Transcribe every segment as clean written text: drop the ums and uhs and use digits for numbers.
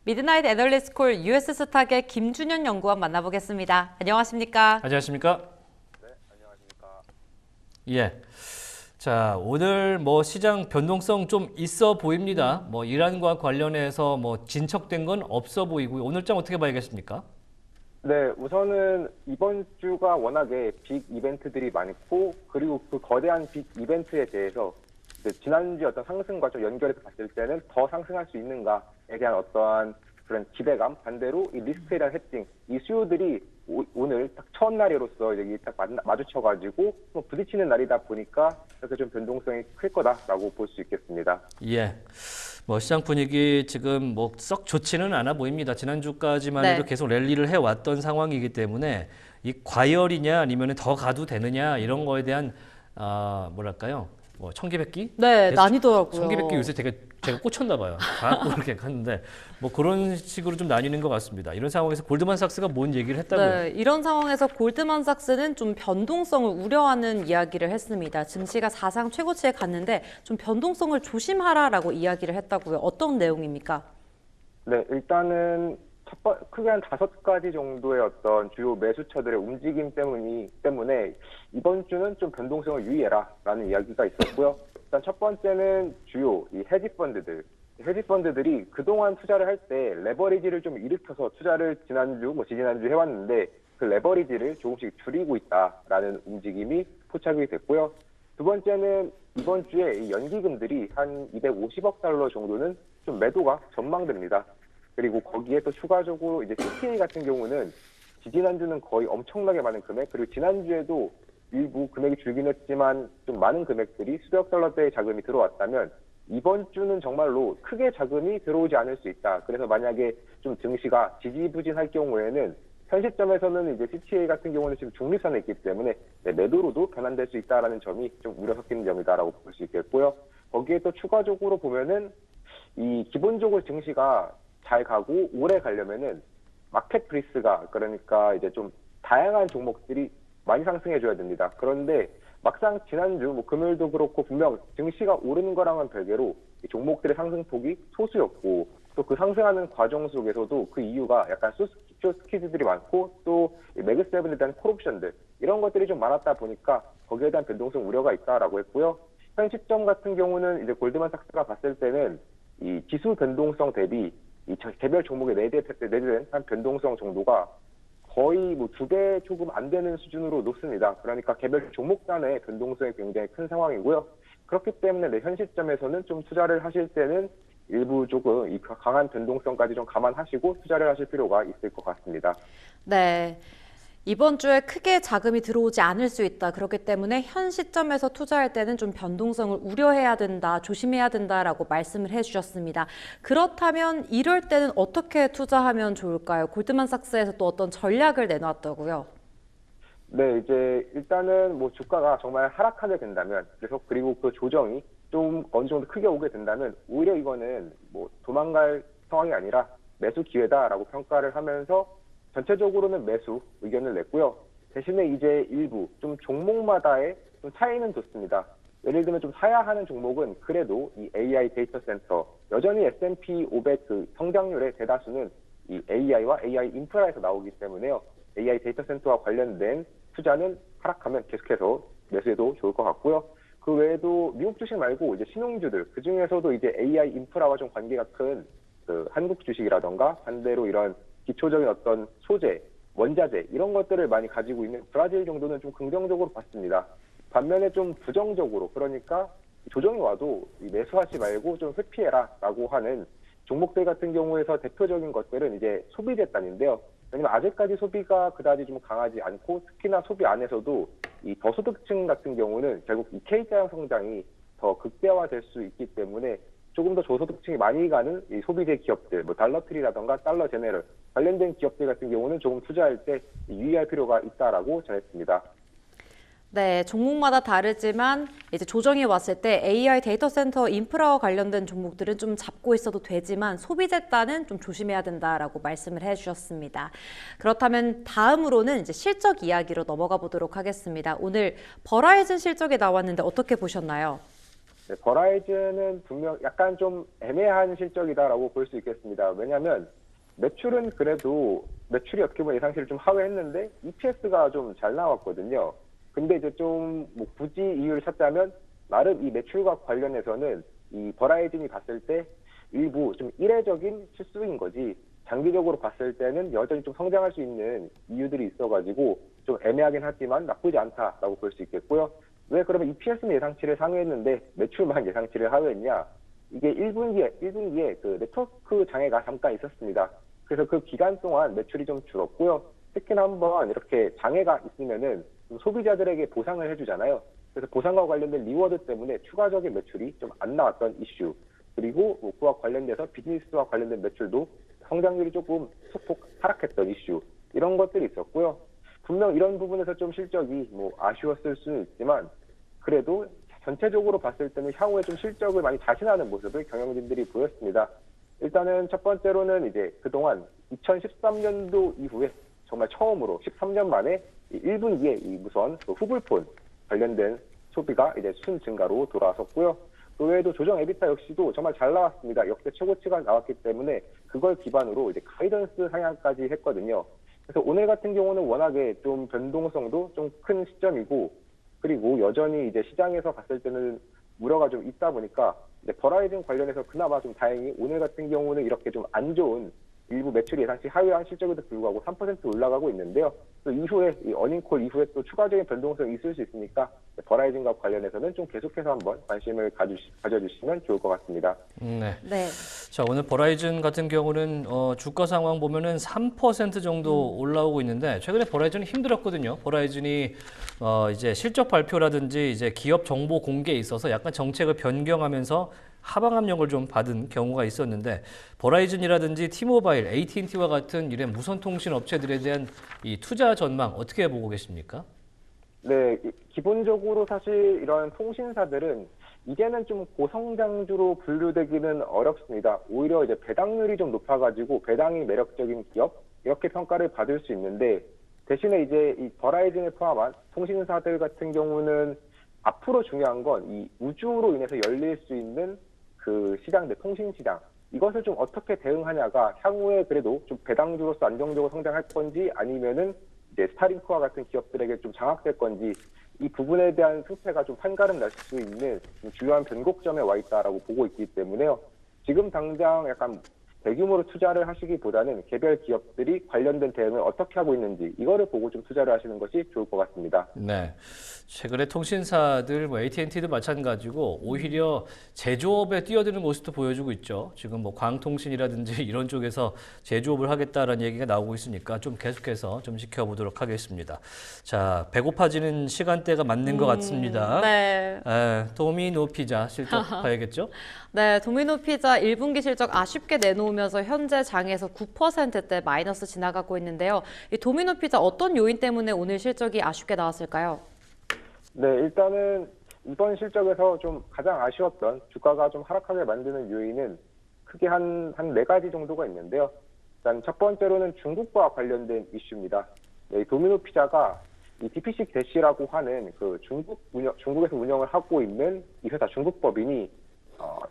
미드나잇 애널리스트 콜 US 스탁의 김준현 연구원 만나보겠습니다. 안녕하십니까? 안녕하십니까? 네, 안녕하십니까? 예. 자, 오늘 시장 변동성 좀 있어 보입니다. 이란과 관련해서 진척된 건 없어 보이고요. 오늘장 어떻게 봐야겠습니까? 네, 우선은 이번 주가 워낙에 빅 이벤트들이 많고, 그리고 그 거대한 빅 이벤트에 대해서 지난주 어떤 상승과 좀 연결해서 봤을 때는 더 상승할 수 있는가에 대한 어떠한 그런 기대감, 반대로 이 리스크에 대한 헤징, 이 수요들이 오늘 딱 첫날이로서 여기 딱 마주쳐가지고 부딪히는 날이다 보니까 이렇게 좀 변동성이 클 거다라고 볼 수 있겠습니다. 예. 시장 분위기 지금 썩 좋지는 않아 보입니다. 지난주까지만 해도 계속 랠리를 해왔던 상황이기 때문에 이 과열이냐 아니면 더 가도 되느냐 이런 거에 대한 뭐랄까요? 청기백기? 네, 나뉘더라고요. 청기백기 요새 제가 꽂혔나 봐요. 다 그렇게 갔는데 그런 식으로 좀 나뉘는 것 같습니다. 이런 상황에서 골드만삭스가 뭔 얘기를 했다고요? 네, 이런 상황에서 골드만삭스는 좀 변동성을 우려하는 이야기를 했습니다. 증시가 사상 최고치에 갔는데 좀 변동성을 조심하라라고 이야기를 했다고요. 어떤 내용입니까? 네, 일단은 크게 한 5가지 정도의 어떤 주요 매수처들의 움직임 때문에 이번 주는 좀 변동성을 유의해라라는 이야기가 있었고요. 일단 첫 번째는 주요 이 헤지펀드들이 그동안 투자를 할 때 레버리지를 좀 일으켜서 투자를 지난주, 지지난주 해왔는데 그 레버리지를 조금씩 줄이고 있다라는 움직임이 포착이 됐고요. 두 번째는 이번 주에 이 연기금들이 한 250억 달러 정도는 좀 매도가 전망됩니다. 그리고 거기에 또 추가적으로 이제 CTA 같은 경우는 지지난주는 거의 엄청나게 많은 금액, 그리고 지난주에도 일부 금액이 줄긴 했지만 좀 많은 금액들이 수백 달러대의 자금이 들어왔다면 이번 주는 정말로 크게 자금이 들어오지 않을 수 있다. 그래서 만약에 좀 증시가 지지부진할 경우에는 현 시점에서는 이제 CTA 같은 경우는 지금 중립선에 있기 때문에 매도로도 변환될 수 있다라는 점이 좀 우려 섞이는 점이다라고 볼 수 있겠고요. 거기에 또 추가적으로 보면은 이 기본적으로 증시가 잘 가고 오래 가려면은 마켓 브리스가 그러니까 이제 좀 다양한 종목들이 많이 상승해줘야 됩니다. 그런데 막상 지난주 금요일도 그렇고 분명 증시가 오르는 거랑은 별개로 이 종목들의 상승폭이 소수였고 또 그 상승하는 과정 속에서도 그 이유가 약간 쇼스퀴즈들이 많고 또 매그세븐에 대한 콜옵션들 이런 것들이 좀 많았다 보니까 거기에 대한 변동성 우려가 있다라고 했고요. 현 시점 같은 경우는 이제 골드만삭스가 봤을 때는 이 지수 변동성 대비 이 개별 종목의 내재된 한 변동성 정도가 거의 2배 조금 안 되는 수준으로 높습니다. 그러니까 개별 종목 간의 변동성이 굉장히 큰 상황이고요. 그렇기 때문에 현 시점에서는 좀 투자를 하실 때는 일부 조금 이 강한 변동성까지 좀 감안하시고 투자를 하실 필요가 있을 것 같습니다. 네. 이번 주에 크게 자금이 들어오지 않을 수 있다. 그렇기 때문에 현 시점에서 투자할 때는 좀 변동성을 우려해야 된다, 조심해야 된다라고 말씀을 해주셨습니다. 그렇다면 이럴 때는 어떻게 투자하면 좋을까요? 골드만삭스에서 또 어떤 전략을 내놨다고요? 네, 이제 일단은 주가가 정말 하락하게 된다면 그리고 그 조정이 좀 어느 정도 크게 오게 된다면 오히려 이거는 도망갈 상황이 아니라 매수 기회다라고 평가를 하면서 전체적으로는 매수 의견을 냈고요. 대신에 이제 일부 좀 종목마다의 좀 차이는 좋습니다. 예를 들면 좀 사야 하는 종목은 그래도 이 AI 데이터 센터, 여전히 S&P 500 그 성장률의 대다수는 이 AI와 AI 인프라에서 나오기 때문에요. AI 데이터 센터와 관련된 투자는 하락하면 계속해서 매수해도 좋을 것 같고요. 그 외에도 미국 주식 말고 이제 신흥주들, 그 중에서도 이제 AI 인프라와 좀 관계가 큰 그 한국 주식이라던가 반대로 이런 기초적인 어떤 소재, 원자재 이런 것들을 많이 가지고 있는 브라질 정도는 좀 긍정적으로 봤습니다. 반면에 좀 부정적으로 그러니까 조정이 와도 매수하지 말고 좀 회피해라라고 하는 종목들 같은 경우에서 대표적인 것들은 이제 소비재단인데요. 왜냐면 아직까지 소비가 그다지 좀 강하지 않고 특히나 소비 안에서도 이 저소득층 같은 경우는 결국 이 K자형 성장이 더 극대화될 수 있기 때문에 조금 더 저소득층이 많이 가는 이 소비재 기업들, 달러트리라던가 달러 제네럴 관련된 기업들 같은 경우는 조금 투자할 때 유의할 필요가 있다라고 전했습니다. 네, 종목마다 다르지만 이제 조정이 왔을 때 AI 데이터 센터 인프라와 관련된 종목들은 좀 잡고 있어도 되지만 소비재단은 좀 조심해야 된다라고 말씀을 해주셨습니다. 그렇다면 다음으로는 이제 실적 이야기로 넘어가 보도록 하겠습니다. 오늘 버라이즌 실적이 나왔는데 어떻게 보셨나요? 네, 버라이즌은 분명 약간 좀 애매한 실적이다라고 볼 수 있겠습니다. 왜냐하면 매출은 그래도 매출이 어떻게 보면 예상치를 좀 하회했는데 EPS가 좀 잘 나왔거든요. 근데 이제 좀 뭐 굳이 이유를 찾자면 나름 이 매출과 관련해서는 이 버라이즌이 봤을 때 일부 좀 이례적인 실수인 거지 장기적으로 봤을 때는 여전히 좀 성장할 수 있는 이유들이 있어가지고 좀 애매하긴 하지만 나쁘지 않다라고 볼 수 있겠고요. 왜 그러면 EPS는 예상치를 상회했는데 매출만 예상치를 하회했냐? 이게 1분기에 그 네트워크 장애가 잠깐 있었습니다. 그래서 그 기간 동안 매출이 좀 줄었고요. 특히나 한번 이렇게 장애가 있으면은 좀 소비자들에게 보상을 해주잖아요. 그래서 보상과 관련된 리워드 때문에 추가적인 매출이 좀 안 나왔던 이슈. 그리고 뭐 그와 관련돼서 비즈니스와 관련된 매출도 성장률이 조금 소폭 하락했던 이슈. 이런 것들이 있었고요. 분명 이런 부분에서 좀 실적이 뭐 아쉬웠을 수는 있지만 그래도 전체적으로 봤을 때는 향후에 좀 실적을 많이 자신하는 모습을 경영진들이 보였습니다. 일단은 첫 번째로는 이제 그동안 2013년도 이후에 정말 처음으로 13년 만에 1분기에 이 무선 후불폰 관련된 소비가 이제 순 증가로 돌아섰고요. 그 외에도 조정 에비타 역시도 정말 잘 나왔습니다. 역대 최고치가 나왔기 때문에 그걸 기반으로 이제 가이던스 상향까지 했거든요. 그래서 오늘 같은 경우는 워낙에 좀 변동성도 좀 큰 시점이고 그리고 여전히 이제 시장에서 봤을 때는 우려가 좀 있다 보니까 이제 버라이즌 관련해서 그나마 좀 다행히 오늘 같은 경우는 이렇게 좀 안 좋은 일부 매출 예상치 하회한 실적에도 불구하고 3% 올라가고 있는데요. 또 이후에 이 어닝콜 이후에 또 추가적인 변동성이 있을 수 있으니까 버라이즌과 관련해서는 좀 계속해서 한번 관심을 가져주시면 좋을 것 같습니다. 네. 네. 자, 오늘 버라이즌 같은 경우는 주가 상황 보면은 3% 정도 올라오고 있는데 최근에 버라이즌이 힘들었거든요. 버라이즌이 이제 실적 발표라든지 이제 기업 정보 공개에 있어서 약간 정책을 변경하면서 하방 압력을 좀 받은 경우가 있었는데 버라이즌이라든지 T모바일, AT&T와 같은 이런 무선 통신 업체들에 대한 이 투자 전망 어떻게 보고 계십니까? 네, 기본적으로 사실 이런 통신사들은 이제는 좀 고성장주로 분류되기는 어렵습니다. 오히려 이제 배당률이 좀 높아가지고 배당이 매력적인 기업 이렇게 평가를 받을 수 있는데 대신에 이제 이 버라이즌을 포함한 통신사들 같은 경우는 앞으로 중요한 건 이 우주로 인해서 열릴 수 있는 그 시장, 통신 시장 이것을 좀 어떻게 대응하냐가 향후에 그래도 좀 배당주로서 안정적으로 성장할 건지 아니면은 이제 스타링크와 같은 기업들에게 좀 장악될 건지 이 부분에 대한 승패가 좀 판가름 날 수 있는 좀 주요한 변곡점에 와 있다라고 보고 있기 때문에요. 지금 당장 약간 대규모로 투자를 하시기보다는 개별 기업들이 관련된 대응을 어떻게 하고 있는지 이거를 보고 좀 투자를 하시는 것이 좋을 것 같습니다. 네. 최근에 통신사들, 뭐 AT&T도 마찬가지고 오히려 제조업에 뛰어드는 모습도 보여주고 있죠. 지금 뭐 광통신이라든지 이런 쪽에서 제조업을 하겠다라는 얘기가 나오고 있으니까 좀 계속해서 좀 지켜보도록 하겠습니다. 자, 배고파지는 시간대가 맞는 것 같습니다. 네. 도미노 피자 실적 봐야겠죠? 네, 도미노 피자 1분기 실적 아쉽게 내놓으면서 현재 장에서 9%대 마이너스 지나가고 있는데요. 이 도미노 피자 어떤 요인 때문에 오늘 실적이 아쉽게 나왔을까요? 네, 일단은 이번 실적에서 좀 가장 아쉬웠던 주가가 좀 하락하게 만드는 요인은 크게 한 네 가지 정도가 있는데요. 일단 첫 번째로는 중국과 관련된 이슈입니다. 네, 도미노 피자가 이 DPC 대시라고 하는 그 중국에서 운영을 하고 있는 이 회사 중국 법인이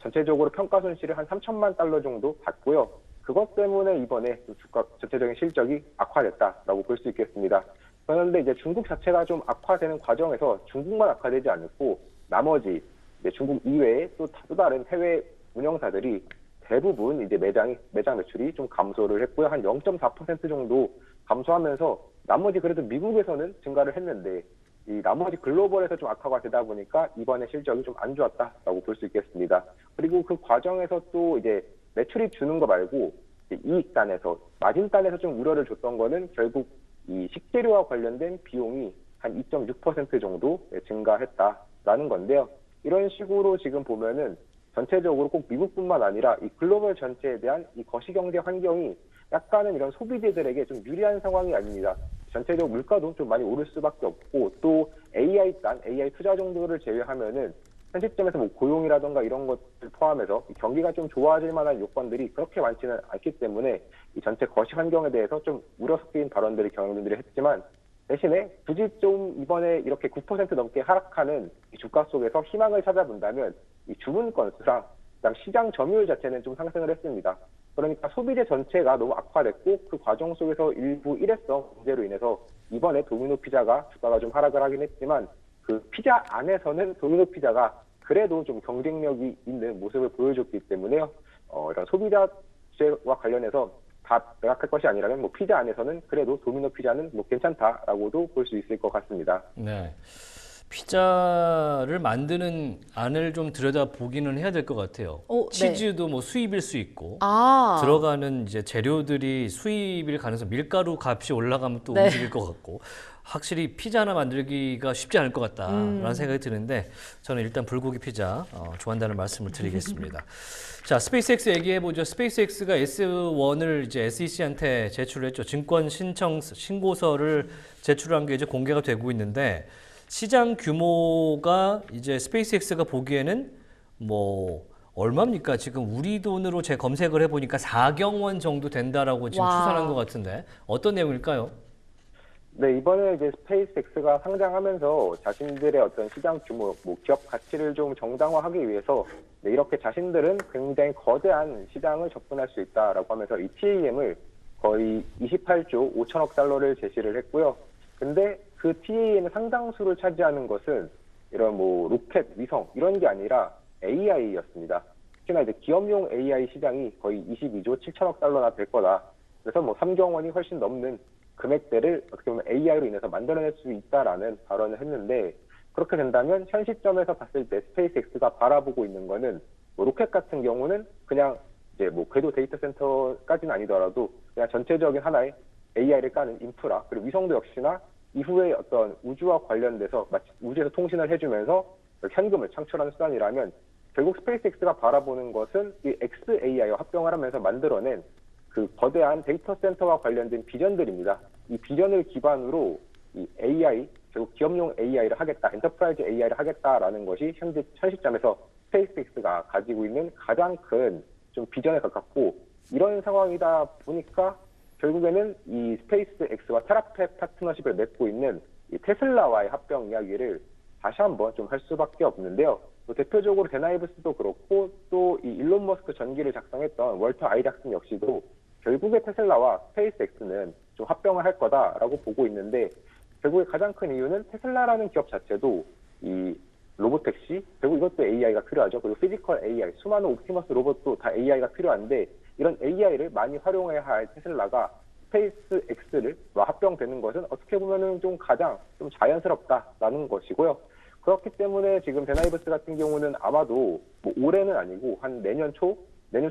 전체적으로 평가 손실을 한 3천만 달러 정도 받고요. 그것 때문에 이번에 주가 전체적인 실적이 악화됐다라고 볼 수 있겠습니다. 그런데 이제 중국 자체가 좀 악화되는 과정에서 중국만 악화되지 않고 나머지 이제 중국 이외에 또 다른 해외 운영사들이 대부분 이제 매장 매출이 좀 감소를 했고요. 한 0.4% 정도 감소하면서 나머지 그래도 미국에서는 증가를 했는데 이 나머지 글로벌에서 좀 악화가 되다 보니까 이번에 실적이 좀 안 좋았다라고 볼 수 있겠습니다. 그리고 그 과정에서 또 이제 매출이 주는 거 말고 이익단에서 마진단에서 좀 우려를 줬던 거는 결국 이 식재료와 관련된 비용이 한 2.6% 정도 증가했다라는 건데요. 이런 식으로 지금 보면은 전체적으로 꼭 미국뿐만 아니라 이 글로벌 전체에 대한 이 거시경제 환경이 약간은 이런 소비재들에게 좀 유리한 상황이 아닙니다. 전체적 물가도 좀 많이 오를 수밖에 없고 또 AI 투자 정도를 제외하면은 현 시점에서 뭐 고용이라던가 이런 것들 포함해서 경기가 좀 좋아질 만한 요건들이 그렇게 많지는 않기 때문에 이 전체 거시 환경에 대해서 좀 우려 섞인 발언들을 경영진들이 했지만 대신에 굳이 좀 이번에 이렇게 9% 넘게 하락하는 이 주가 속에서 희망을 찾아본다면 이 주문 건수랑 그다음 시장 점유율 자체는 좀 상승을 했습니다. 그러니까 소비재 전체가 너무 악화됐고 그 과정 속에서 일부 일회성 문제로 인해서 이번에 도미노 피자가 주가가 좀 하락을 하긴 했지만 그 피자 안에서는 도미노 피자가 그래도 좀 경쟁력이 있는 모습을 보여줬기 때문에요. 이런 소비자재와 관련해서 다 매각할 것이 아니라면 뭐 피자 안에서는 그래도 도미노 피자는 뭐 괜찮다라고도 볼 수 있을 것 같습니다. 네. 피자를 만드는 안을 좀 들여다보기는 해야 될 것 같아요. 네. 치즈도 뭐 수입일 수 있고 아, 들어가는 이제 재료들이 수입일 가능성, 밀가루 값이 올라가면 또 네. 움직일 것 같고 확실히 피자 하나 만들기가 쉽지 않을 것 같다라는 생각이 드는데 저는 일단 불고기 피자 좋아한다는 말씀을 드리겠습니다. 자, 스페이스X 얘기해보죠. 스페이스X가 S1을 이제 SEC한테 제출했죠. 증권 신고서를 제출한 게 이제 공개가 되고 있는데 시장 규모가 이제 스페이스X가 보기에는 뭐 얼마입니까? 지금 우리 돈으로 제 검색을 해보니까 4경 원 정도 된다라고 지금 와. 추산한 것 같은데 어떤 내용일까요? 네, 이번에 이제 스페이스X가 상장하면서 자신들의 어떤 시장 규모, 뭐 기업 가치를 좀 정당화하기 위해서 네, 이렇게 자신들은 굉장히 거대한 시장을 접근할 수 있다라고 하면서 이 TAM을 거의 28조 5천억 달러를 제시를 했고요. 근데 그 TAM의 상당수를 차지하는 것은 이런 뭐 로켓, 위성 이런 게 아니라 AI였습니다. 특히나 이제 기업용 AI 시장이 거의 22조 7천억 달러나 될 거다. 그래서 뭐 3경원이 훨씬 넘는 금액대를 어떻게 보면 AI로 인해서 만들어낼 수 있다라는 발언을 했는데 그렇게 된다면 현 시점에서 봤을 때 스페이스X가 바라보고 있는 거는 뭐 로켓 같은 경우는 그냥 이제 뭐 궤도 데이터 센터까지는 아니더라도 그냥 전체적인 하나의 AI를 까는 인프라 그리고 위성도 역시나 이후에 어떤 우주와 관련돼서 마치 우주에서 통신을 해주면서 현금을 창출하는 수단이라면 결국 스페이스X가 바라보는 것은 이 XAI와 합병을 하면서 만들어낸 그 거대한 데이터 센터와 관련된 비전들입니다. 이 비전을 기반으로 이 AI, 결국 기업용 AI를 하겠다, 엔터프라이즈 AI를 하겠다라는 것이 현 시점에서 스페이스X가 가지고 있는 가장 큰 좀 비전에 가깝고 이런 상황이다 보니까 결국에는 이 스페이스X와 테라팩 파트너십을 맺고 있는 이 테슬라와의 합병 이야기를 다시 한번 좀 할 수밖에 없는데요. 또 대표적으로 데나이브스도 그렇고 또 이 일론 머스크 전기를 작성했던 월터 아이작슨 역시도 결국에 테슬라와 스페이스X는 좀 합병을 할 거다라고 보고 있는데 결국에 가장 큰 이유는 테슬라라는 기업 자체도 이 로보택시, 결국 이것도 AI가 필요하죠. 그리고 피지컬 AI, 수많은 옵티머스 로봇도 다 AI가 필요한데 이런 AI를 많이 활용해야 할 테슬라가 스페이스X를 합병되는 것은 어떻게 보면은 좀 가장 좀 자연스럽다라는 것이고요. 그렇기 때문에 지금 데나이브스 같은 경우는 아마도 뭐 올해는 아니고 한 내년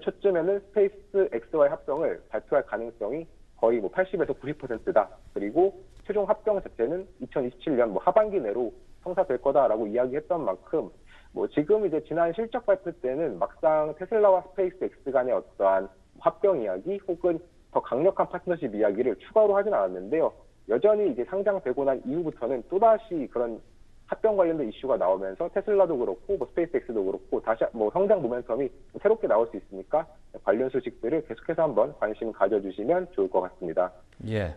초쯤에는 스페이스X와의 합병을 발표할 가능성이 거의 뭐 80에서 90%다. 그리고 최종 합병 자체는 2027년 뭐 하반기 내로 성사될 거다라고 이야기했던 만큼 뭐 지금 이제 지난 실적 발표 때는 막상 테슬라와 스페이스X 간의 어떠한 합병 이야기 혹은 더 강력한 파트너십 이야기를 추가로 하진 않았는데요. 여전히 이제 상장되고 난 이후부터는 또다시 그런 합병 관련된 이슈가 나오면서 테슬라도 그렇고 뭐 스페이스X도 그렇고 다시 뭐 성장 모멘텀이 새롭게 나올 수 있으니까 관련 소식들을 계속해서 한번 관심 가져주시면 좋을 것 같습니다. 예.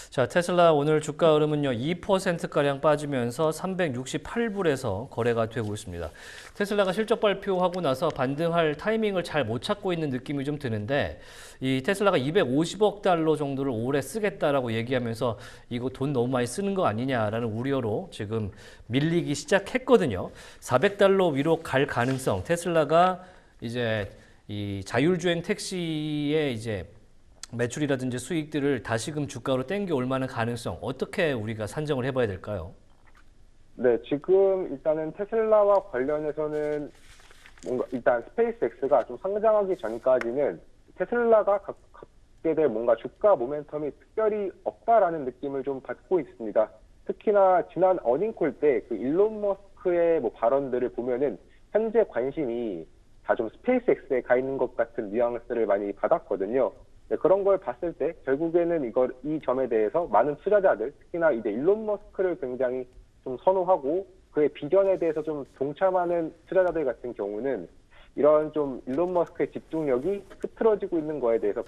자, 테슬라 오늘 주가 흐름은요, 2%가량 빠지면서 368불에서 거래가 되고 있습니다. 테슬라가 실적 발표하고 나서 반등할 타이밍을 잘 못 찾고 있는 느낌이 좀 드는데, 이 테슬라가 250억 달러 정도를 올해 쓰겠다라고 얘기하면서 이거 돈 너무 많이 쓰는 거 아니냐라는 우려로 지금 밀리기 시작했거든요. 400달러 위로 갈 가능성, 테슬라가 이제 이 자율주행 택시의 이제 매출이라든지 수익들을 다시금 주가로 땡겨올 만한 가능성 어떻게 우리가 산정을 해봐야 될까요? 네, 지금 일단은 테슬라와 관련해서는 뭔가 일단 스페이스X가 좀 상장하기 전까지는 테슬라가 갖게 될 뭔가 주가 모멘텀이 특별히 없다라는 느낌을 좀 받고 있습니다. 특히나 지난 어닝콜 때 그 일론 머스크의 뭐 발언들을 보면은 현재 관심이 다 좀 스페이스X에 가 있는 것 같은 뉘앙스를 많이 받았거든요. 네, 그런 걸 봤을 때 결국에는 이 점에 대해서 많은 투자자들, 특히나 이제 일론 머스크를 굉장히 좀 선호하고 그의 비전에 대해서 좀 동참하는 투자자들 같은 경우는 이런 좀 일론 머스크의 집중력이 흐트러지고 있는 거에 대해서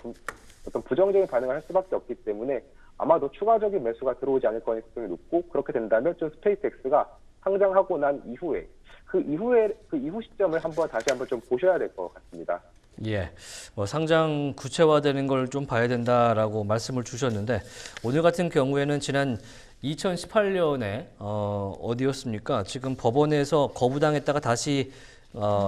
어떤 부정적인 반응을 할 수밖에 없기 때문에 아마도 추가적인 매수가 들어오지 않을 가능성이 높고 그렇게 된다면 좀 스페이스X가 상장하고 난 이후에 그 이후 시점을 다시 한번 좀 보셔야 될 것 같습니다. 예, 상장 구체화되는 걸 좀 봐야 된다라고 말씀을 주셨는데 오늘 같은 경우에는 지난 2018년에 어디였습니까? 지금 법원에서 거부당했다가 다시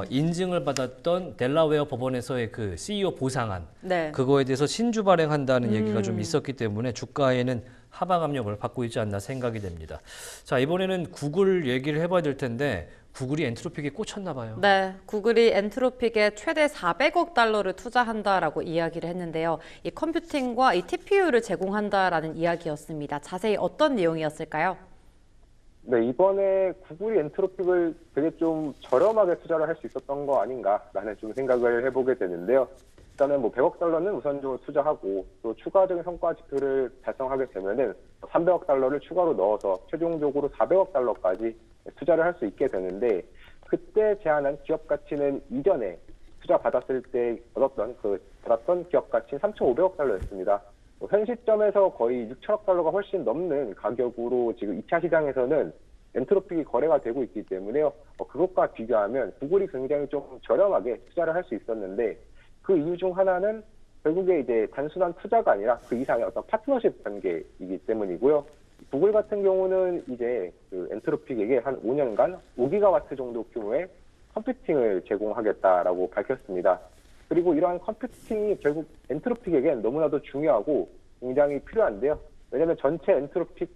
인증을 받았던 델라웨어 법원에서의 그 CEO 보상안 네. 그거에 대해서 신주 발행한다는 얘기가 좀 있었기 때문에 주가에는 하방 압력을 받고 있지 않나 생각이 됩니다. 자, 이번에는 구글 얘기를 해봐야 될 텐데 구글이 엔트로픽에 꽂혔나 봐요. 네, 구글이 엔트로픽에 최대 400억 달러를 투자한다라고 이야기를 했는데요. 이 컴퓨팅과 이 TPU를 제공한다라는 이야기였습니다. 자세히 어떤 내용이었을까요? 네, 이번에 구글이 엔트로픽을 되게 좀 저렴하게 투자를 할 수 있었던 거 아닌가라는 좀 생각을 해보게 되는데요. 일단은 100억 달러는 우선적으로 투자하고 또 추가적인 성과 지표를 달성하게 되면은 300억 달러를 추가로 넣어서 최종적으로 400억 달러까지 투자를 할 수 있게 되는데 그때 제안한 기업 가치는 이전에 투자 받았을 때 받았던 기업 가치는 3,500억 달러였습니다. 현 시점에서 거의 6천억 달러가 훨씬 넘는 가격으로 지금 2차 시장에서는 엔트로픽이 거래가 되고 있기 때문에요. 그것과 비교하면 구글이 굉장히 좀 저렴하게 투자를 할 수 있었는데 그 이유 중 하나는 결국에 이제 단순한 투자가 아니라 그 이상의 어떤 파트너십 관계이기 때문이고요. 구글 같은 경우는 이제 그 엔트로픽에게 한 5년간 5기가와트 정도 규모의 컴퓨팅을 제공하겠다라고 밝혔습니다. 그리고 이러한 컴퓨팅이 결국 엔트로픽에겐 너무나도 중요하고 굉장히 필요한데요. 왜냐하면 전체 엔트로픽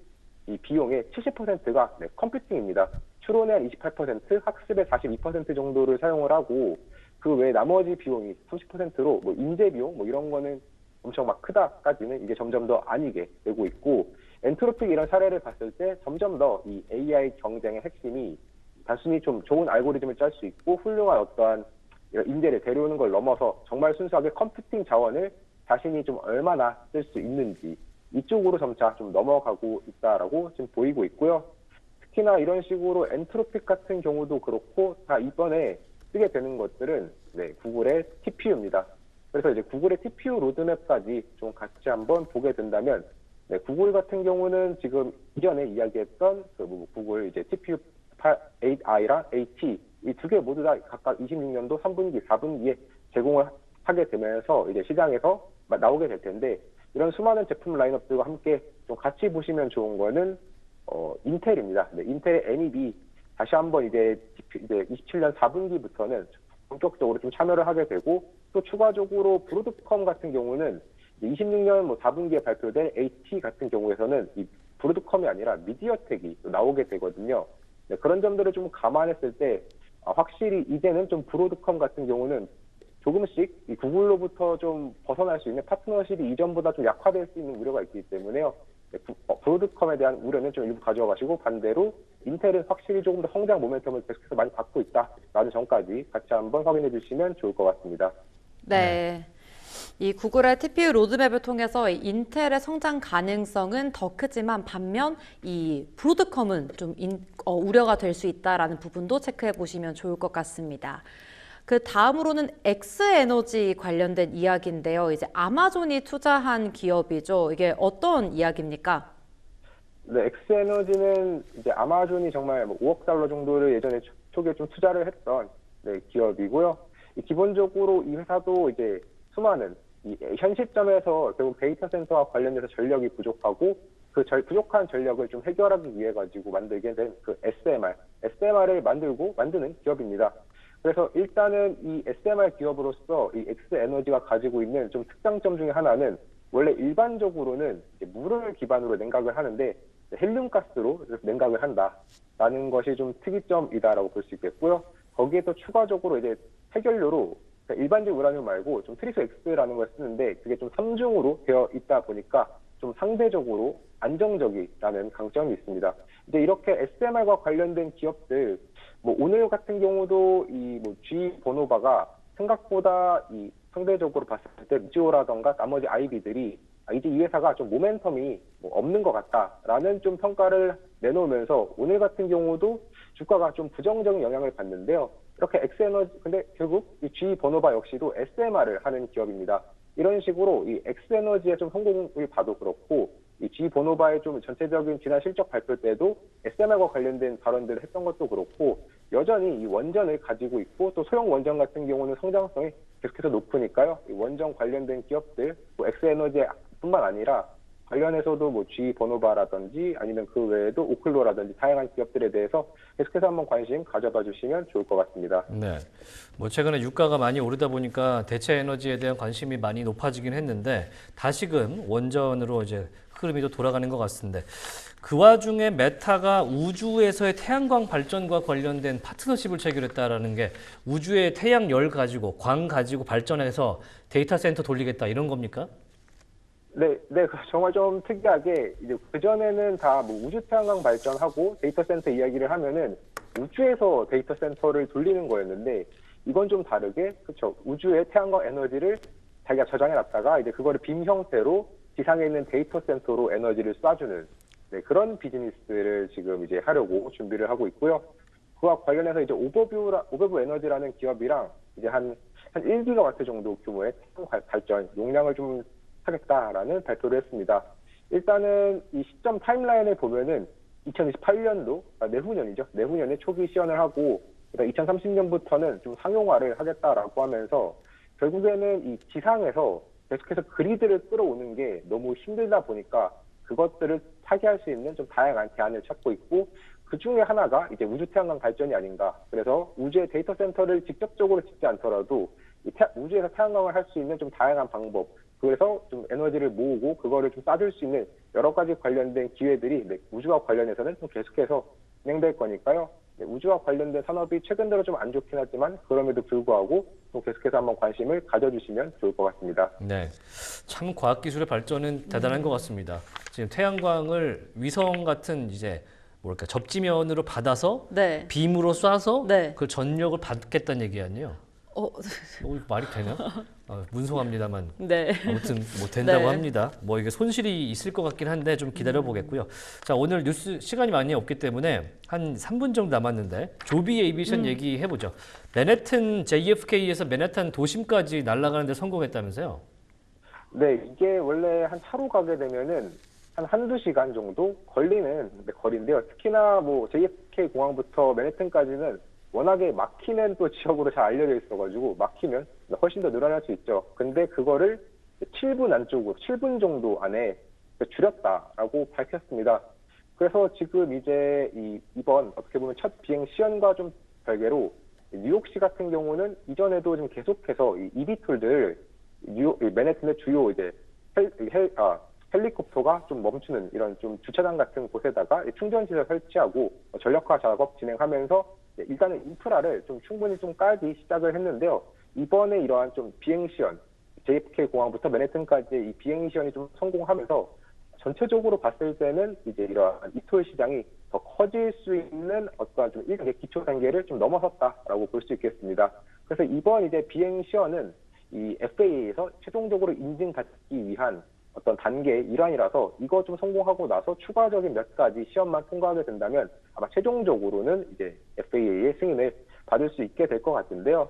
이 비용의 70%가 컴퓨팅입니다. 추론의 한 28%, 학습의 42% 정도를 사용을 하고 그 외 나머지 비용이 30%로 인재 비용 이런 거는 엄청 막 크다까지는 이게 점점 더 아니게 되고 있고 엔트로픽 이런 사례를 봤을 때 점점 더 이 AI 경쟁의 핵심이 단순히 좀 좋은 알고리즘을 짤 수 있고 훌륭한 어떠한 인재를 데려오는 걸 넘어서 정말 순수하게 컴퓨팅 자원을 자신이 좀 얼마나 쓸 수 있는지 이쪽으로 점차 좀 넘어가고 있다라고 지금 보이고 있고요. 특히나 이런 식으로 엔트로픽 같은 경우도 그렇고 다 이번에 쓰게 되는 것들은 구글의 TPU입니다. 그래서 이제 구글의 TPU 로드맵까지 좀 같이 한번 보게 된다면 구글 같은 경우는 지금 이전에 이야기했던 구글 이제 TPU 8i랑 8T 이 두 개 모두 다 각각 26년도 3분기, 4분기에 제공을 하게 되면서 이제 시장에서 나오게 될 텐데 이런 수많은 제품 라인업들과 함께 좀 같이 보시면 좋은 거는 인텔입니다. 인텔의 NEB 다시 한번 이제 27년 4분기부터는 본격적으로 좀 참여를 하게 되고 또 추가적으로 브로드컴 같은 경우는 26년 4분기에 발표된 AT 같은 경우에서는 이 브로드컴이 아니라 미디어텍이 나오게 되거든요. 그런 점들을 좀 감안했을 때 확실히 이제는 좀 브로드컴 같은 경우는 조금씩 이 구글로부터 좀 벗어날 수 있는 파트너십이 이전보다 좀 약화될 수 있는 우려가 있기 때문에요. 브로드컴에 대한 우려는 좀 일부 가져가 가시고 반대로 인텔은 확실히 조금 더 성장 모멘텀을 계속해서 많이 받고 있다라는 점까지 같이 한번 확인해 주시면 좋을 것 같습니다. 네. 이 구글의 TPU 로드맵을 통해서 이 인텔의 성장 가능성은 더 크지만 반면 이 브로드컴은 좀 우려가 될 수 있다라는 부분도 체크해 보시면 좋을 것 같습니다. 그 다음으로는 엑스에너지 관련된 이야기인데요. 이제 아마존이 투자한 기업이죠. 이게 어떤 이야기입니까? 네, 엑스에너지는 이제 아마존이 정말 5억 달러 정도를 예전에 초기에 좀 투자를 했던 기업이고요. 기본적으로 이 회사도 이제 수많은 현 시점에서 결국 데이터 센터와 관련해서 전력이 부족하고 그 부족한 전력을 좀 해결하기 위해 가지고 만들게 된 그 SMR을 만드는 기업입니다. 그래서 일단은 이 SMR 기업으로서 이 엑스에너지가 가지고 있는 좀 특장점 중에 하나는 원래 일반적으로는 이제 물을 기반으로 냉각을 하는데 헬륨가스로 냉각을 한다라는 것이 좀 특이점이다라고 볼 수 있겠고요. 거기에 또 추가적으로 이제 해결료로 일반적 우라늄 말고 좀 트리스 X라는 걸 쓰는데 그게 좀 3중으로 되어 있다 보니까 좀 상대적으로 안정적이라는 강점이 있습니다. 이제 이렇게 SMR과 관련된 기업들 오늘 같은 경우도 이 G 보노바가 생각보다 이 상대적으로 봤을 때 미지오라던가 나머지 IB들이 이제 이 회사가 좀 모멘텀이 없는 것 같다라는 좀 평가를 내놓으면서 오늘 같은 경우도 주가가 좀 부정적인 영향을 받는데요. 이렇게 엑스에너지 근데 결국 이 G 버노바 역시도 SMR을 하는 기업입니다. 이런 식으로 이 엑스에너지의 좀 성공을 봐도 그렇고 이 G 보노바의 좀 전체적인 지난 실적 발표 때도 SMR과 관련된 발언들을 했던 것도 그렇고 여전히 이 원전을 가지고 있고 또 소형 원전 같은 경우는 성장성이 계속해서 높으니까요. 이 원전 관련된 기업들, 뭐 엑스에너지뿐만 아니라 관련해서도 뭐 G 보노바라든지 아니면 그 외에도 오클로라든지 다양한 기업들에 대해서 계속해서 한번 관심 가져봐 주시면 좋을 것 같습니다. 네. 뭐 최근에 유가가 많이 오르다 보니까 대체 에너지에 대한 관심이 많이 높아지긴 했는데 다시금 원전으로 이제 흐름이 또 돌아가는 것 같은데 그 와중에 메타가 우주에서의 태양광 발전과 관련된 파트너십을 체결했다라는 게 우주의 태양열 가지고 광 가지고 발전해서 데이터 센터 돌리겠다 이런 겁니까? 네, 정말 좀 특이하게 이제 그 전에는 다 뭐 우주 태양광 발전하고 데이터 센터 이야기를 하면은 우주에서 데이터 센터를 돌리는 거였는데 이건 좀 다르게 그렇죠. 우주의 태양광 에너지를 자기가 저장해 놨다가 이제 그거를 빔 형태로 지상에 있는 데이터 센터로 에너지를 쏴주는 네, 그런 비즈니스를 지금 이제 하려고 준비를 하고 있고요. 그와 관련해서 이제 오버뷰 에너지라는 기업이랑 이제 한 1기가와트 정도 규모의 태양 발전 용량을 좀 하겠다라는 발표를 했습니다. 일단은 이 시점 타임라인을 보면은 2028년도, 내후년이죠. 내후년에 초기 시연을 하고 2030년부터는 좀 상용화를 하겠다라고 하면서 결국에는 이 지상에서 계속해서 그리드를 끌어오는 게 너무 힘들다 보니까 그것들을 타개할 수 있는 좀 다양한 대안을 찾고 있고 그 중에 하나가 이제 우주 태양광 발전이 아닌가. 그래서 우주의 데이터 센터를 직접적으로 짓지 않더라도 우주에서 태양광을 할 수 있는 좀 다양한 방법, 그래서 좀 에너지를 모으고 그거를 좀 쏴줄 수 있는 여러 가지 관련된 기회들이 우주와 관련해서는 좀 계속해서 진행될 거니까요. 우주와 관련된 산업이 최근 들어 좀 안 좋긴 하지만 그럼에도 불구하고 또 계속해서 한번 관심을 가져주시면 좋을 것 같습니다. 네, 참 과학기술의 발전은 대단한 것 같습니다. 지금 태양광을 위성 같은 이제 뭐랄까 접지면으로 받아서 네. 빔으로 쏴서 네. 그 전력을 받겠다는 얘기 아니에요? 말이 되나? 문송합니다만 네. 아무튼 뭐 된다고 네. 합니다. 뭐 이게 손실이 있을 것 같긴 한데 좀 기다려 보겠고요. 자, 오늘 뉴스 시간이 많이 없기 때문에 한 3분 정도 남았는데 조비 에이비에이션 얘기해 보죠. 맨해튼 JFK에서 맨해튼 도심까지 날아가는데 성공했다면서요? 네, 이게 원래 한 차로 가게 되면은 한두 시간 정도 걸리는 거리인데요. 특히나 뭐 JFK 공항부터 맨해튼까지는 워낙에 막히는 또 지역으로 잘 알려져 있어가지고 막히면 훨씬 더 늘어날 수 있죠. 근데 그거를 7분 안쪽으로, 7분 정도 안에 줄였다라고 밝혔습니다. 그래서 지금 이제 이번 어떻게 보면 첫 비행 시연과 좀 별개로 뉴욕시 같은 경우는 이전에도 좀 계속해서 이 eVTOL들 맨해튼의 주요 이제 헬리콥터가 좀 멈추는 이런 좀 주차장 같은 곳에다가 충전 시설 설치하고 전력화 작업 진행하면서 일단은 인프라를 좀 충분히 좀 깔기 시작을 했는데요. 이번에 이러한 좀 비행 시연, JFK 공항부터 맨해튼까지 이 비행 시연이 좀 성공하면서 전체적으로 봤을 때는 이제 이러한 이톨 시장이 더 커질 수 있는 어떤 좀 일정의 기초 단계를 좀 넘어섰다라고 볼 수 있겠습니다. 그래서 이번 이제 비행 시연은 이 FAA에서 최종적으로 인증받기 위한 어떤 단계의 일환이라서 이거 좀 성공하고 나서 추가적인 몇 가지 시험만 통과하게 된다면 아마 최종적으로는 이제 FAA의 승인을 받을 수 있게 될 것 같은데요.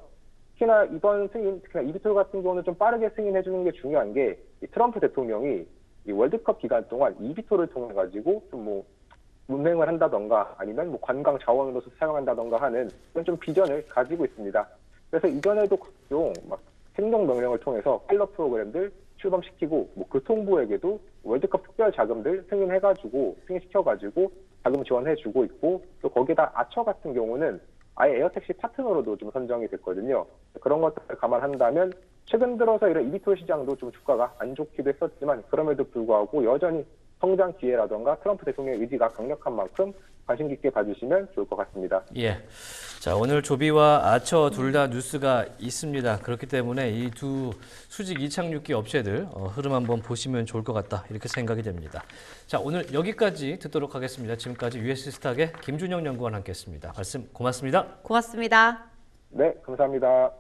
특히나 이번 승인, 특히나 eVTOL 같은 경우는 좀 빠르게 승인해 주는 게 중요한 게 트럼프 대통령이 이 월드컵 기간 동안 eVTOL을 통해 가지고 좀 뭐 운행을 한다던가 아니면 뭐 관광 자원으로서 사용한다던가 하는 그런 좀 비전을 가지고 있습니다. 그래서 이전에도 각종 막 행정 명령을 통해서 파일럿 프로그램들 출범시키고 뭐 교통부에게도 월드컵 특별 자금들 승인시켜가지고 자금 지원해주고 있고 또 거기다 아처 같은 경우는 아예 에어택시 파트너로도 좀 선정이 됐거든요. 그런 것들을 감안한다면 최근 들어서 이런 eVTOL 시장도 좀 주가가 안 좋기도 했었지만 그럼에도 불구하고 여전히 성장 기회라던가 트럼프 대통령의 의지가 강력한 만큼 관심 깊게 봐주시면 좋을 것 같습니다. 예. 자, 오늘 조비와 아처 둘 다 뉴스가 있습니다. 그렇기 때문에 이 두 수직 이착륙기 업체들 흐름 한번 보시면 좋을 것 같다 이렇게 생각이 됩니다. 자, 오늘 여기까지 듣도록 하겠습니다. 지금까지 US스탁의 김준영 연구원 함께했습니다. 말씀 고맙습니다. 고맙습니다. 네, 감사합니다.